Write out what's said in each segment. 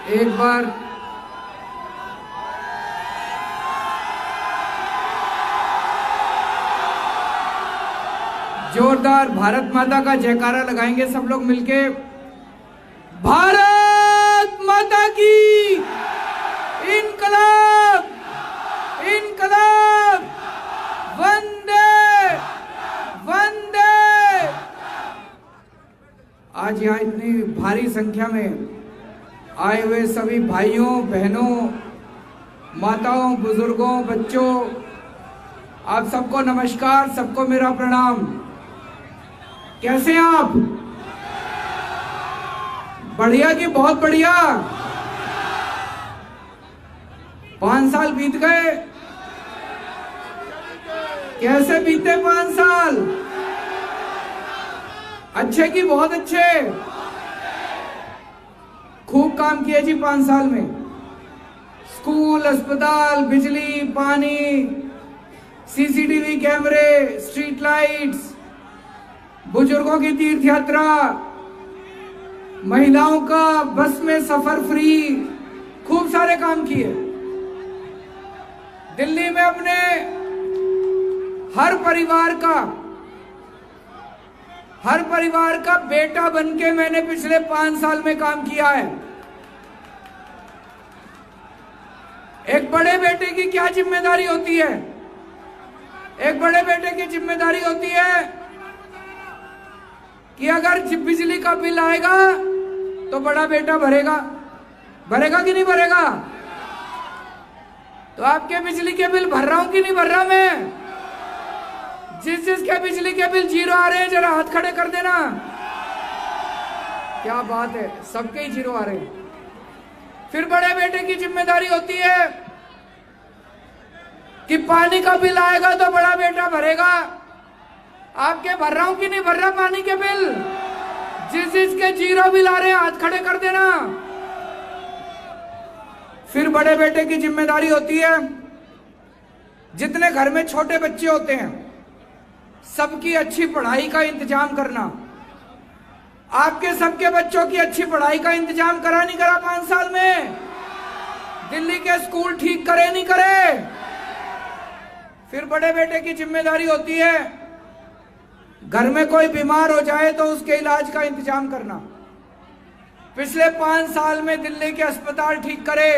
एक बार जोरदार भारत माता का जयकारा लगाएंगे सब लोग मिलके। भारत माता की इनकलाब इनकलाब, वंदे वंदे। आज यहाँ इतनी भारी संख्या में आए हुए सभी भाइयों बहनों, माताओं, बुजुर्गों, बच्चों, आप सबको नमस्कार, सबको मेरा प्रणाम। कैसे हैं आप? बढ़िया कि बहुत बढ़िया? 5 साल बीत गए। कैसे बीते 5 साल? अच्छे कि बहुत अच्छे? खूब काम किए जी 5 साल में। स्कूल, अस्पताल, बिजली, पानी, सीसीटीवी कैमरे, स्ट्रीट लाइट्स, बुजुर्गों की तीर्थ यात्रा, महिलाओं का बस में सफर फ्री, खूब सारे काम किए। दिल्ली में अपने हर परिवार का बेटा बनके मैंने पिछले 5 साल में काम किया है। एक बड़े बेटे की क्या जिम्मेदारी होती है? एक बड़े बेटे की जिम्मेदारी होती है कि अगर बिजली का बिल आएगा तो बड़ा बेटा भरेगा। भरेगा कि नहीं भरेगा? तो आपके बिजली के बिल भर रहा हूं कि नहीं भर रहा मैं? जिसके बिजली के बिल 0 आ रहे हैं जरा हाथ खड़े कर देना। क्या बात है, सबके ही 0 आ रहे हैं। फिर बड़े बेटे की जिम्मेदारी होती है कि पानी का बिल आएगा तो बड़ा बेटा भरेगा। आपके भर रहा हूं कि नहीं भर रहा पानी के बिल? जिसके 0 बिल आ रहे हैं हाथ खड़े कर देना। फिर बड़े बेटे की जिम्मेदारी होती है जितने घर में छोटे बच्चे होते हैं सबकी अच्छी पढ़ाई का इंतजाम करना। आपके सबके बच्चों की अच्छी पढ़ाई का इंतजाम करा नहीं करा 5 साल में? दिल्ली के स्कूल ठीक करे नहीं करे? फिर बड़े बेटे की जिम्मेदारी होती है घर में कोई बीमार हो जाए तो उसके इलाज का इंतजाम करना। पिछले 5 साल में दिल्ली के अस्पताल ठीक करे,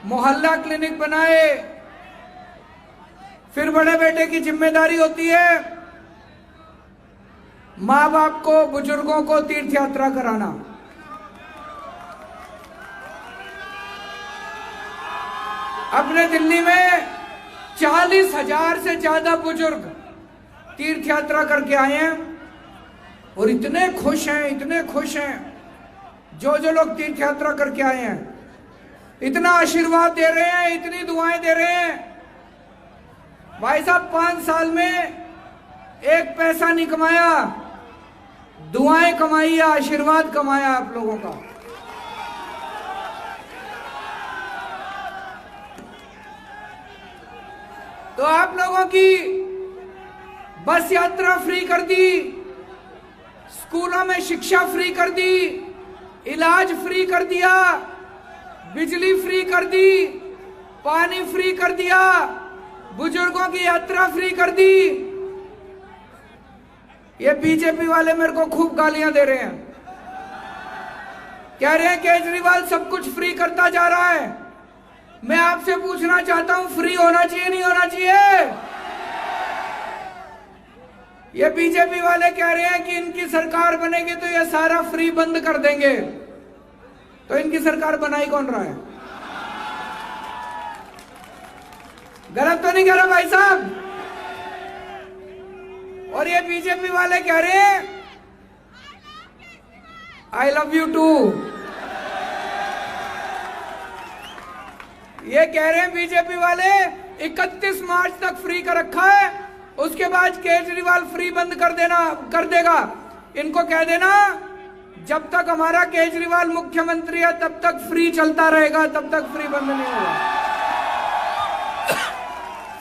मोहल्ला क्लिनिक बनाए। फिर बड़े बेटे की जिम्मेदारी होती है माँ बाप को, बुजुर्गों को तीर्थ यात्रा कराना। अपने दिल्ली में 40,000 से ज्यादा बुजुर्ग तीर्थ यात्रा करके आए हैं और इतने खुश हैं। जो लोग तीर्थ यात्रा करके आए हैं इतना आशीर्वाद दे रहे हैं, इतनी दुआएं दे रहे हैं। भाई साहब 5 साल में एक पैसा नहीं कमाया, दुआएं कमाई, आशीर्वाद कमाया आप लोगों का। तो आप लोगों की बस यात्रा फ्री कर दी, स्कूलों में शिक्षा फ्री कर दी, इलाज फ्री कर दिया, बिजली फ्री कर दी, पानी फ्री कर दिया, बुजुर्गों की यात्रा फ्री कर दी। ये बीजेपी वाले मेरे को खूब गालियां दे रहे हैं, कह रहे हैं केजरीवाल सब कुछ फ्री करता जा रहा है। मैं आपसे पूछना चाहता हूं फ्री होना चाहिए नहीं होना चाहिए? ये बीजेपी वाले कह रहे हैं कि इनकी सरकार बनेगी तो ये सारा फ्री बंद कर देंगे। तो इनकी सरकार बनाई कौन रहा है? गलत तो नहीं कह रहा भाई साहब? और ये बीजेपी वाले कह रहे हैं आई लव यू टू। ये कह रहे हैं बीजेपी वाले 31 मार्च तक फ्री कर रखा है, उसके बाद केजरीवाल फ्री बंद कर देगा। इनको कह देना जब तक हमारा केजरीवाल मुख्यमंत्री है तब तक फ्री चलता रहेगा, तब तक फ्री बंद नहीं होगा।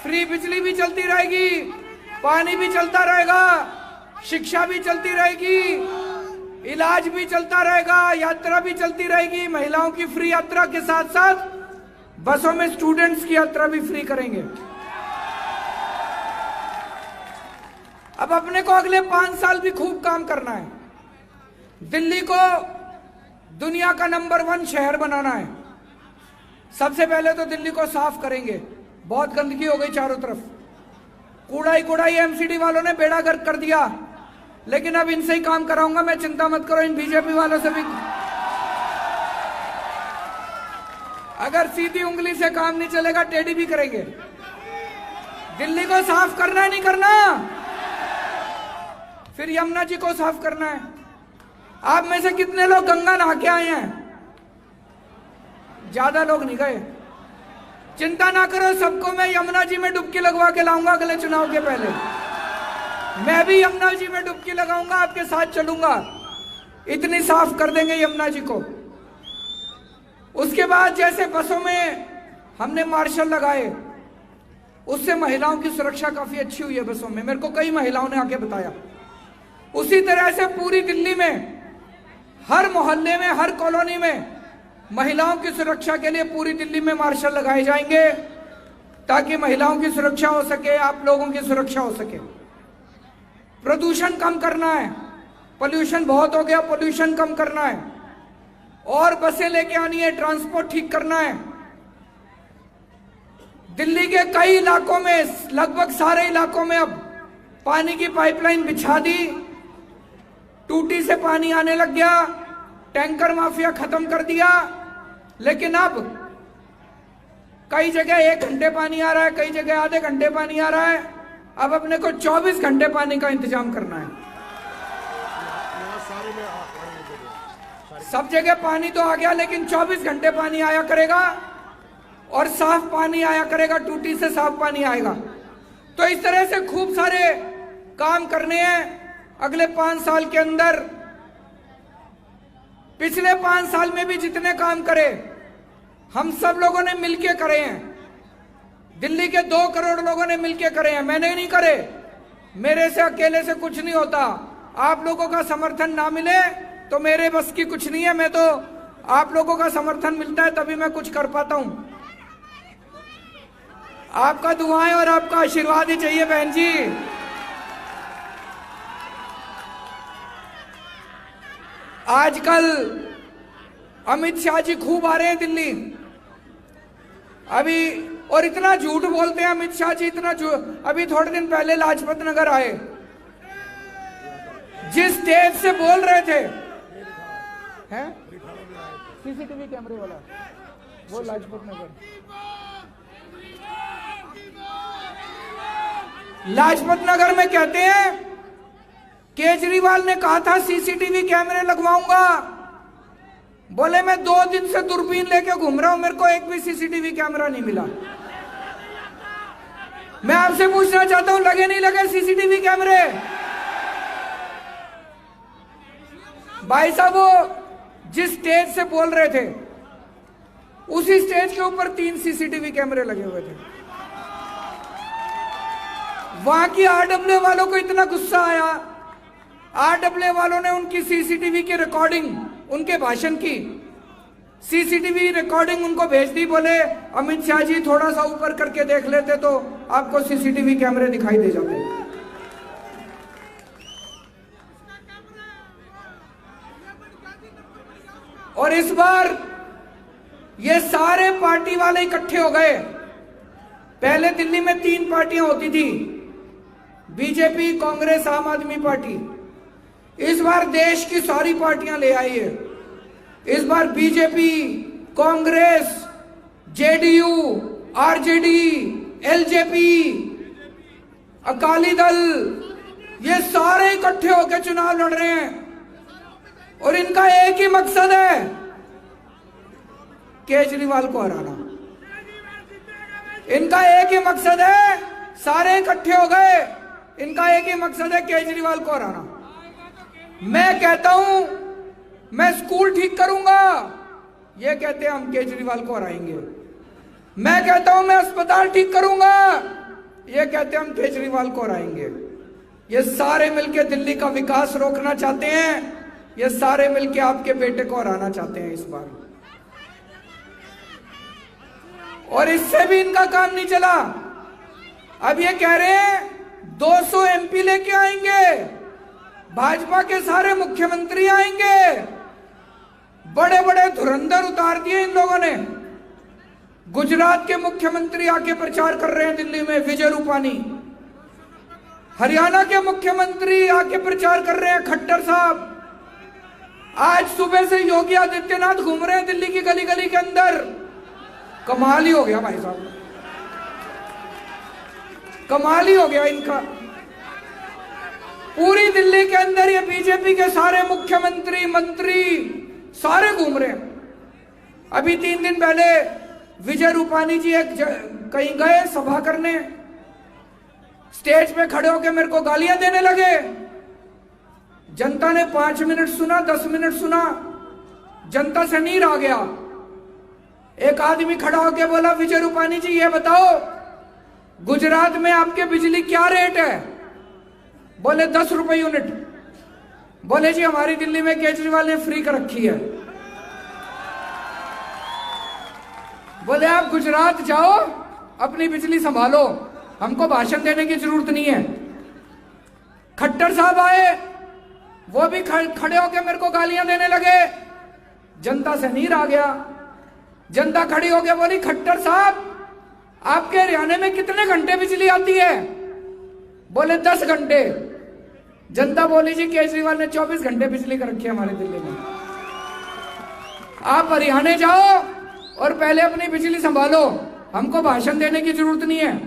फ्री बिजली भी चलती रहेगी, पानी भी चलता रहेगा, शिक्षा भी चलती रहेगी, इलाज भी चलता रहेगा, यात्रा भी चलती रहेगी। महिलाओं की फ्री यात्रा के साथ साथ बसों में स्टूडेंट्स की यात्रा भी फ्री करेंगे। अब अपने को अगले 5 साल भी खूब काम करना है। दिल्ली को दुनिया का नंबर 1 शहर बनाना है। सबसे पहले तो दिल्ली को साफ करेंगे। बहुत गंदगी हो गई चारों तरफ, कूड़ा ही कूड़ा। ही एमसीडी वालों ने बेड़ा गर्क कर दिया, लेकिन अब इनसे ही काम कराऊंगा मैं, चिंता मत करो। इन बीजेपी वालों से भी अगर सीधी उंगली से काम नहीं चलेगा, टेढ़ी भी करेंगे। दिल्ली को साफ करना है, नहीं करना? फिर यमुना जी को साफ करना है। आप में से कितने लोग गंगा नहा के आए हैं? ज्यादा लोग नहीं गए। चिंता ना करो, सबको मैं यमुना जी में डुबकी लगवा के लाऊंगा अगले चुनाव के पहले। मैं भी यमुना जी में डुबकी लगाऊंगा, आपके साथ चलूंगा। इतनी साफ कर देंगे यमुना जी को। उसके बाद जैसे बसों में हमने मार्शल लगाए, उससे महिलाओं की सुरक्षा काफी अच्छी हुई है बसों में। मेरे को कई महिलाओं ने आके बताया। उसी तरह से पूरी दिल्ली में, हर मोहल्ले में, हर कॉलोनी में महिलाओं की सुरक्षा के लिए पूरी दिल्ली में मार्शल लगाए जाएंगे, ताकि महिलाओं की सुरक्षा हो सके, आप लोगों की सुरक्षा हो सके। प्रदूषण कम करना है, पोल्यूशन बहुत हो गया, पोल्यूशन कम करना है। और बसें लेके आनी है, ट्रांसपोर्ट ठीक करना है। दिल्ली के कई इलाकों में, लगभग सारे इलाकों में अब पानी की पाइपलाइन बिछा दी। टूटी से पानी आने लग गया, टैंकर माफिया खत्म कर दिया। लेकिन अब कई जगह 1 घंटे पानी आ रहा है, कई जगह आधे घंटे पानी आ रहा है। अब अपने को 24 घंटे पानी का इंतजाम करना है। सब जगह पानी तो आ गया, लेकिन 24 घंटे पानी आया करेगा और साफ पानी आया करेगा, टूटी से साफ पानी आएगा। तो इस तरह से खूब सारे काम करने हैं अगले 5 साल के अंदर। पिछले 5 साल में भी जितने काम करे, हम सब लोगों ने मिलके करे हैं। दिल्ली के 2 करोड़ लोगों ने मिलके करे हैं, मैंने नहीं करे। मेरे से अकेले से कुछ नहीं होता। आप लोगों का समर्थन ना मिले तो मेरे बस की कुछ नहीं है। मैं तो, आप लोगों का समर्थन मिलता है तभी मैं कुछ कर पाता हूं। आपका दुआएं और आपका आशीर्वाद ही चाहिए बहन जी। आजकल अमित शाह जी खूब आ रहे हैं दिल्ली अभी, और इतना झूठ बोलते हैं अमित शाह जी, इतना झूठ। अभी थोड़े दिन पहले लाजपत नगर आए, जिस स्टेज से बोल रहे थे, हैं सीसीटीवी कैमरे वाला, वो लाजपत नगर, लाजपत नगर में कहते हैं केजरीवाल ने कहा था सीसीटीवी कैमरे लगवाऊंगा। बोले मैं 2 दिन से दूरबीन लेके घूम रहा हूं, मेरे को एक भी सीसीटीवी कैमरा नहीं मिला। मैं आपसे पूछना चाहता हूं, लगे नहीं लगे सीसीटीवी कैमरे? भाई साहब, वो जिस स्टेज से बोल रहे थे, उसी स्टेज के ऊपर 3 सीसीटीवी कैमरे लगे हुए थे। वहां की आरडब्ल्यू वालों को इतना गुस्सा आया, आरडब्ल्यू वालों ने उनकी सीसीटीवी की रिकॉर्डिंग, उनके भाषण की सीसीटीवी रिकॉर्डिंग उनको भेज दी। बोले अमित शाह जी थोड़ा सा ऊपर करके देख लेते तो आपको सीसीटीवी कैमरे दिखाई दे जाते। और इस बार ये सारे पार्टी वाले इकट्ठे हो गए। पहले दिल्ली में 3 पार्टियां होती थी, बीजेपी, कांग्रेस, आम आदमी पार्टी। इस बार देश की सारी पार्टियां ले आई है। इस बार BJP, Congress, JDU, RJD, LJP, Akali Dal, ये सारे इकट्ठे होकर चुनाव लड़ रहे हैं। और इनका एक ही मकसद है, केजरीवाल को हराना। इनका एक ही मकसद है, सारे इकट्ठे हो गए, इनका एक ही मकसद है केजरीवाल को हराना। मैं कहता हूं मैं स्कूल ठीक करूंगा, ये कहते हैं हम केजरीवाल को हराएंगे। मैं कहता हूं मैं अस्पताल ठीक करूंगा, ये कहते हैं हम केजरीवाल को हराएंगे। ये सारे मिलकर दिल्ली का विकास रोकना चाहते हैं। ये सारे मिलके आपके बेटे को हराना चाहते हैं इस बार, और इससे भी इनका काम नहीं चला। अब ये कह रहे हैं 200 एमपी लेके आएंगे, भाजपा के सारे मुख्यमंत्री आएंगे। बड़े बड़े धुरंधर उतार दिए इन लोगों ने। गुजरात के मुख्यमंत्री आके प्रचार कर रहे हैं दिल्ली में, विजय रूपानी। हरियाणा के मुख्यमंत्री आके प्रचार कर रहे हैं, खट्टर साहब। आज सुबह से योगी आदित्यनाथ घूम रहे हैं दिल्ली की गली गली के अंदर। कमाल ही हो गया भाई साहब, कमाल ही हो गया इनका। पूरी दिल्ली के अंदर ये बीजेपी के सारे मुख्यमंत्री मंत्री सारे घूम रहे हैं। अभी 3 दिन पहले विजय रूपानी जी कहीं गए सभा करने, स्टेज पे खड़े होकर मेरे को गालियां देने लगे। जनता ने 5 मिनट सुना, 10 मिनट सुना, जनता से नीर आ गया। एक आदमी खड़ा होकर बोला, विजय रूपानी जी ये बताओ गुजरात में आपके बिजली क्या रेट है? बोले 10 रुपए यूनिट। बोले जी हमारी दिल्ली में केजरीवाल ने फ्री कर रखी है। बोले आप गुजरात जाओ, अपनी बिजली संभालो, हमको भाषण देने की जरूरत नहीं है। खट्टर साहब आए, वो भी खड़े होकर मेरे को गालियां देने लगे। जनता से नीर आ गया। जनता खड़ी होकर बोली, खट्टर साहब आपके हरियाणा में कितने घंटे बिजली आती है? बोले 10 घंटे। जनता बोली, जी केजरीवाल ने 24 घंटे बिजली कर रखी है हमारे दिल्ली में। आप हरियाणा जाओ और पहले अपनी बिजली संभालो, हमको भाषण देने की जरूरत नहीं है।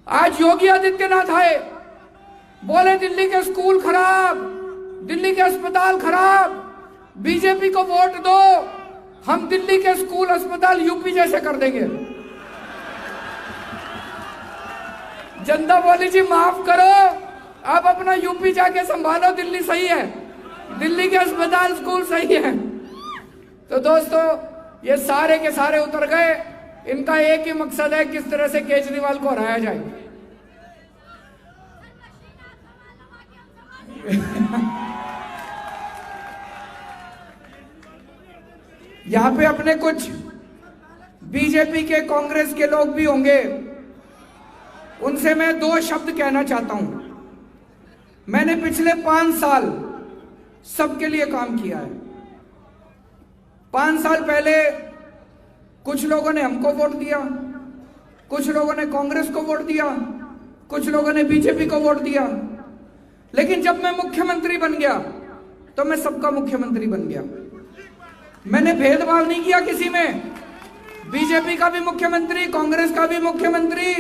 आज योगी आदित्यनाथ आए, बोले दिल्ली के स्कूल खराब, दिल्ली के अस्पताल खराब, बीजेपी को वोट दो, हम दिल्ली के स्कूल अस्पताल यूपी जैसे कर देंगे। जनता बोली, जी माफ करो, आप अपना यूपी जाके संभालो, दिल्ली सही है, दिल्ली के अस्पताल स्कूल सही है। तो दोस्तों ये सारे के सारे उतर गए। इनका एक ही मकसद है, किस तरह से केजरीवाल को हराया जाए। यहां पे अपने कुछ बीजेपी के कांग्रेस के लोग भी होंगे, उनसे मैं 2 शब्द कहना चाहता हूं। मैंने पिछले 5 साल सबके लिए काम किया है। 5 साल पहले कुछ लोगों ने हमको वोट दिया, कुछ लोगों ने कांग्रेस को वोट दिया, कुछ लोगों ने बीजेपी को वोट दिया। लेकिन जब मैं मुख्यमंत्री बन गया तो मैं सबका मुख्यमंत्री बन गया। मैंने भेदभाव नहीं किया किसी में, बीजेपी का भी मुख्यमंत्री, कांग्रेस का भी मुख्यमंत्री,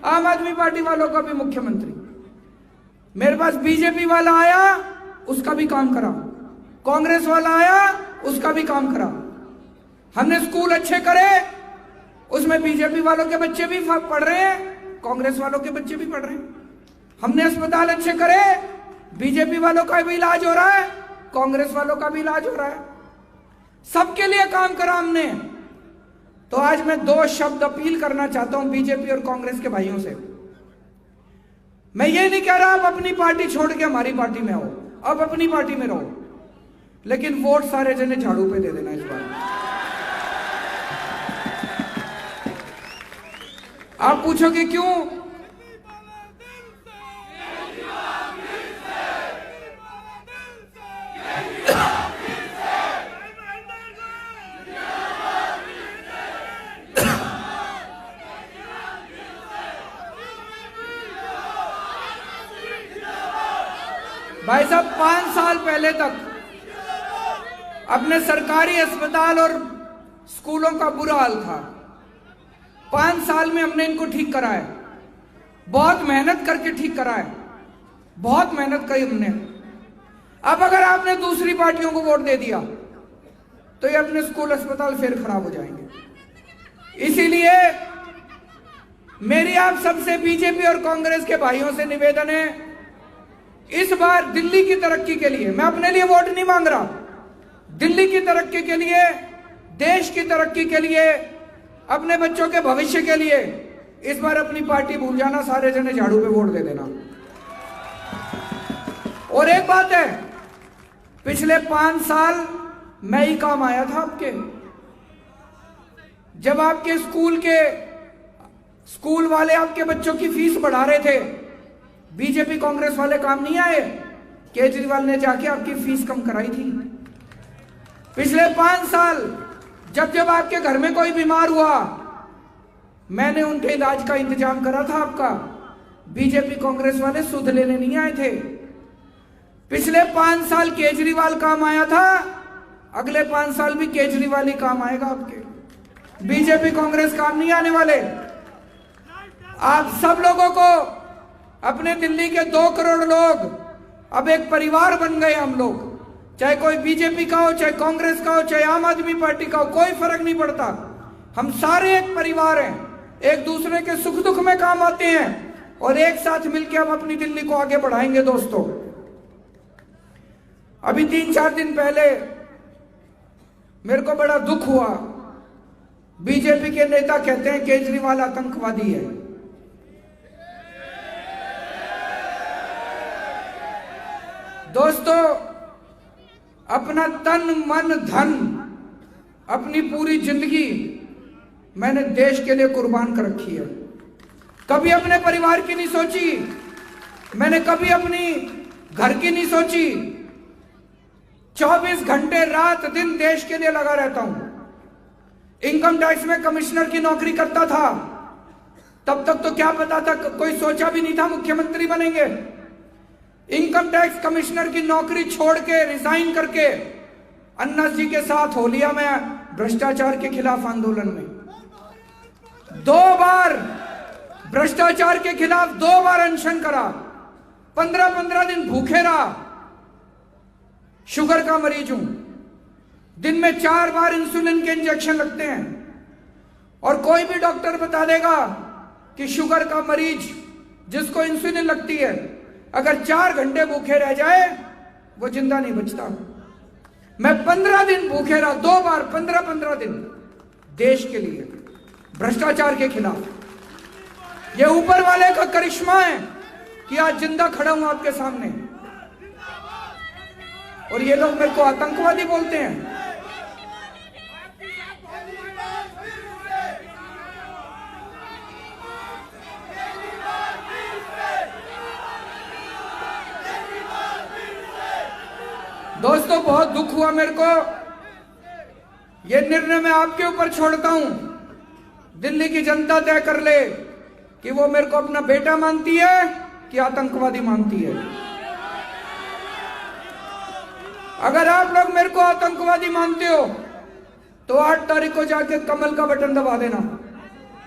आम आदमी पार्टी वालों का भी मुख्यमंत्री। मेरे पास बीजेपी वाला आया, उसका भी काम करा, कांग्रेस वाला आया, उसका भी काम करा। हमने स्कूल अच्छे करे, उसमें बीजेपी वालों के बच्चे भी पढ़ रहे हैं, कांग्रेस वालों के बच्चे भी पढ़ रहे हैं। हमने अस्पताल अच्छे करे, बीजेपी वालों का भी इलाज हो रहा है, कांग्रेस वालों का भी इलाज हो रहा है। सबके लिए काम करा हमने। तो आज मैं 2 शब्द अपील करना चाहता हूं बीजेपी और कांग्रेस के भाइयों से। मैं ये नहीं कह रहा आप अपनी पार्टी छोड़ के हमारी पार्टी में आओ, अब अपनी पार्टी में रहो, लेकिन वोट सारे जने झाड़ू पे दे देना इस बार। आप पूछोगे क्यों? भाई साहब 5 साल पहले तक अपने सरकारी अस्पताल और स्कूलों का बुरा हाल था। 5 साल में हमने इनको ठीक करा है, बहुत मेहनत करके ठीक करा है, बहुत मेहनत करी हमने। अब अगर आपने दूसरी पार्टियों को वोट दे दिया तो ये अपने स्कूल अस्पताल फिर खराब हो जाएंगे। इसीलिए मेरी आप सबसे बीजेपी और कांग्रेस के भाइयों से निवेदन है, इस बार दिल्ली की तरक्की के लिए, मैं अपने लिए वोट नहीं मांग रहा, दिल्ली की तरक्की के लिए, देश की तरक्की के लिए, अपने बच्चों के भविष्य के लिए इस बार अपनी पार्टी भूल जाना, सारे जने झाड़ू पे वोट दे देना। और एक बात है, पिछले 5 साल मैं ही काम आया था आपके। जब आपके स्कूल वाले आपके बच्चों की फीस बढ़ा रहे थे, बीजेपी कांग्रेस वाले काम नहीं आए। केजरीवाल ने जाके आपकी फीस कम कराई थी। पिछले 5 साल जब आपके घर में कोई बीमार हुआ, मैंने उनके इलाज का इंतजाम करा था आपका। बीजेपी कांग्रेस वाले सुध लेने नहीं आए थे। पिछले 5 साल केजरीवाल काम आया था, अगले 5 साल भी केजरीवाल ही काम आएगा आपके। बीजेपी कांग्रेस काम नहीं आने वाले। आप सब लोगों को, अपने दिल्ली के 2 करोड़ लोग अब एक परिवार बन गए। हम लोग, चाहे कोई बीजेपी का हो, चाहे कांग्रेस का हो, चाहे आम आदमी पार्टी का हो, कोई फर्क नहीं पड़ता। हम सारे एक परिवार हैं, एक दूसरे के सुख दुख में काम आते हैं और एक साथ मिलकर हम अपनी दिल्ली को आगे बढ़ाएंगे। दोस्तों, अभी 3-4 दिन पहले मेरे को बड़ा दुख हुआ। बीजेपी के नेता कहते हैं केजरीवाल आतंकवादी है। दोस्तों, अपना तन मन धन, अपनी पूरी जिंदगी मैंने देश के लिए कुर्बान कर रखी है। कभी अपने परिवार की नहीं सोची, मैंने कभी अपनी घर की नहीं सोची। 24 घंटे रात दिन देश के लिए लगा रहता हूं। इनकम टैक्स में कमिश्नर की नौकरी करता था, तब तक तो क्या पता था, कोई सोचा भी नहीं था मुख्यमंत्री बनेंगे। इनकम टैक्स कमिश्नर की नौकरी छोड़ के, रिजाइन करके अन्ना जी के साथ हो लिया मैं भ्रष्टाचार के खिलाफ आंदोलन में। 2 बार भ्रष्टाचार के खिलाफ 2 बार अनशन करा, 15-15 दिन भूखे रहा। शुगर का मरीज हूं, दिन में 4 बार इंसुलिन के इंजेक्शन लगते हैं। और कोई भी डॉक्टर बता देगा कि शुगर का मरीज जिसको इंसुलिन लगती है, अगर 4 घंटे भूखे रह जाए वो जिंदा नहीं बचता। मैं 15 दिन भूखे रहा, 2 बार 15-15 दिन, देश के लिए, भ्रष्टाचार के खिलाफ। ये ऊपर वाले का करिश्मा है कि आज जिंदा खड़ा हूं आपके सामने। और ये लोग मेरे को आतंकवादी बोलते हैं। दोस्तों, बहुत दुख हुआ मेरे को। यह निर्णय मैं आपके ऊपर छोड़ता हूं। दिल्ली की जनता तय कर ले कि वो मेरे को अपना बेटा मानती है कि आतंकवादी मानती है। अगर आप लोग मेरे को आतंकवादी मानते हो तो 8 तारीख को जाके कमल का बटन दबा देना।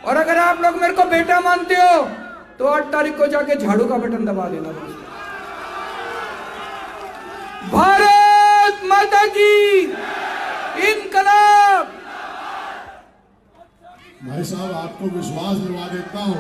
और अगर आप लोग मेरे को बेटा मानते हो तो 8 तारीख को जाके झाड़ू का बटन दबा देना। भारत माता की इनकलाब। भाई साहब, आपको विश्वास दिलवा देता हूं